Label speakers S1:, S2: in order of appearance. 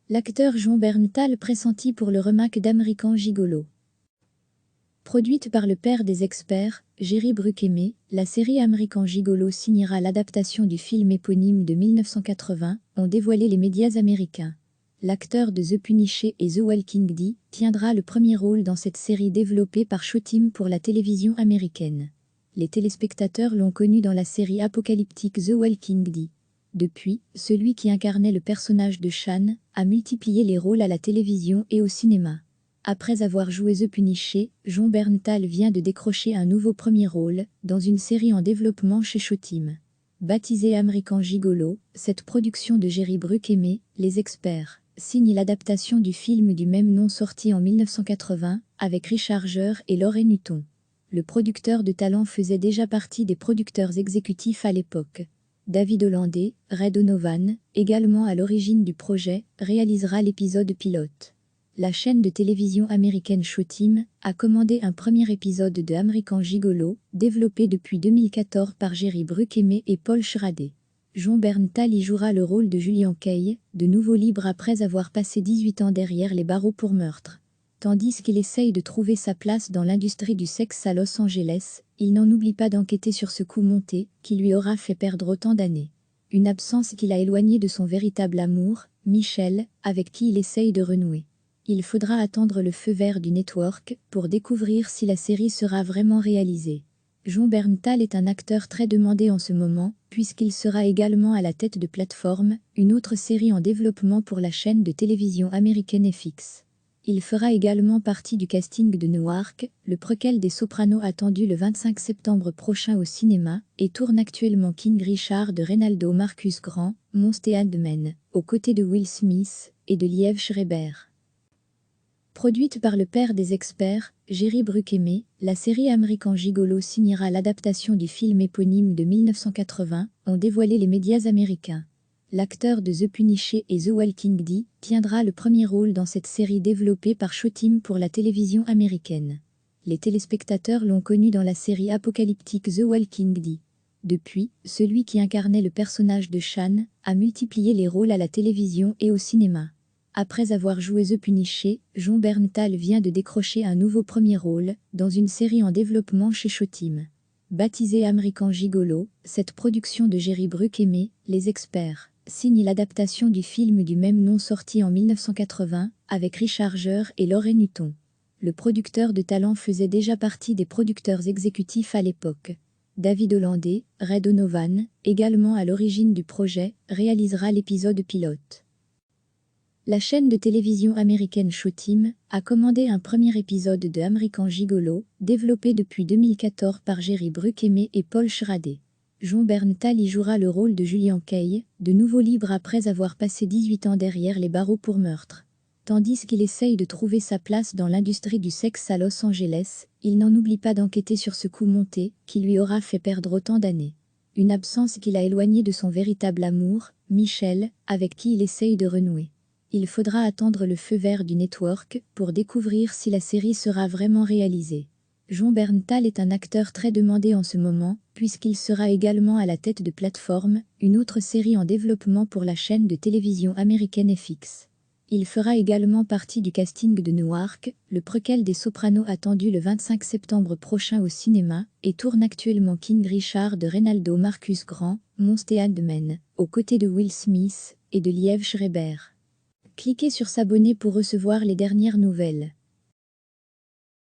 S1: L'acteur Jon Bernthal pressenti pour le remake d'American Gigolo. Produite par le père des experts, Jerry Bruckheimer, la série American Gigolo signera l'adaptation du film éponyme de 1980, ont dévoilé les médias américains. L'acteur de The Punisher et The Walking Dead tiendra le premier rôle dans cette série développée par Showtime pour la télévision américaine. Les téléspectateurs l'ont connu dans la série apocalyptique The Walking Dead. Depuis, celui qui incarnait le personnage de Shan a multiplié les rôles à la télévision et au cinéma. Après avoir joué The Punisher, Jon Bernthal vient de décrocher un nouveau premier rôle dans une série en développement chez Showtime. Baptisée American Gigolo, cette production de Jerry Bruckheimer, les experts, signe l'adaptation du film du même nom sorti en 1980 avec Richard Gere et Lorraine Hutton. Le producteur de talent faisait déjà partie des producteurs exécutifs à l'époque. David Hollandais, Ray Donovan, également à l'origine du projet, réalisera l'épisode pilote. La chaîne de télévision américaine Showtime a commandé un premier épisode de American Gigolo, développé depuis 2014 par Jerry Bruckheimer et Paul Schrader. Jon Bernthal y jouera le rôle de Julian Kay, de nouveau libre après avoir passé 18 ans derrière les barreaux pour meurtre. Tandis qu'il essaye de trouver sa place dans l'industrie du sexe à Los Angeles, il n'en oublie pas d'enquêter sur ce coup monté qui lui aura fait perdre autant d'années. Une absence qui l'a éloigné de son véritable amour, Michelle, avec qui il essaye de renouer. Il faudra attendre le feu vert du network pour découvrir si la série sera vraiment réalisée. Jon Bernthal est un acteur très demandé en ce moment, puisqu'il sera également à la tête de Plateforme, une autre série en développement pour la chaîne de télévision américaine FX. Il fera également partie du casting de Newark, le préquel des Sopranos attendu le 25 septembre prochain au cinéma, et tourne actuellement King Richard de Reynaldo Marcus Grant, Monster Men, aux côtés de Will Smith et de Liev Schreiber. Produite par le père des experts, Jerry Bruckheimer, la série American Gigolo signera l'adaptation du film éponyme de 1980, ont dévoilé les médias américains. L'acteur de The Punisher et The Walking Dead tiendra le premier rôle dans cette série développée par Showtime pour la télévision américaine. Les téléspectateurs l'ont connu dans la série apocalyptique The Walking Dead. Depuis, celui qui incarnait le personnage de Shan a multiplié les rôles à la télévision et au cinéma. Après avoir joué The Punisher, Jon Bernthal vient de décrocher un nouveau premier rôle dans une série en développement chez Showtime. Baptisée American Gigolo, cette production de Jerry Bruckheimer, les experts, signe l'adaptation du film du même nom sorti en 1980 avec Richard Gere et Lorraine Hutton. Le producteur de talent faisait déjà partie des producteurs exécutifs à l'époque. David Hollandais, Ray Donovan, également à l'origine du projet, réalisera l'épisode pilote. La chaîne de télévision américaine Showtime a commandé un premier épisode de American Gigolo, développé depuis 2014 par Jerry Bruckheimer et Paul Schrader. Jon Bernthal y jouera le rôle de Julian Kay, de nouveau libre après avoir passé 18 ans derrière les barreaux pour meurtre. Tandis qu'il essaye de trouver sa place dans l'industrie du sexe à Los Angeles, il n'en oublie pas d'enquêter sur ce coup monté qui lui aura fait perdre autant d'années. Une absence qui l'a éloigné de son véritable amour, Michelle, avec qui il essaye de renouer. Il faudra attendre le feu vert du network pour découvrir si la série sera vraiment réalisée. Jon Bernthal est un acteur très demandé en ce moment, puisqu'il sera également à la tête de Plateforme, une autre série en développement pour la chaîne de télévision américaine FX. Il fera également partie du casting de Newark, le préquel des Sopranos attendu le 25 septembre prochain au cinéma, et tourne actuellement King Richard de Reynaldo Marcus Grant, Monster Men, aux côtés de Will Smith et de Liev Schreiber. Cliquez sur s'abonner pour recevoir les dernières nouvelles.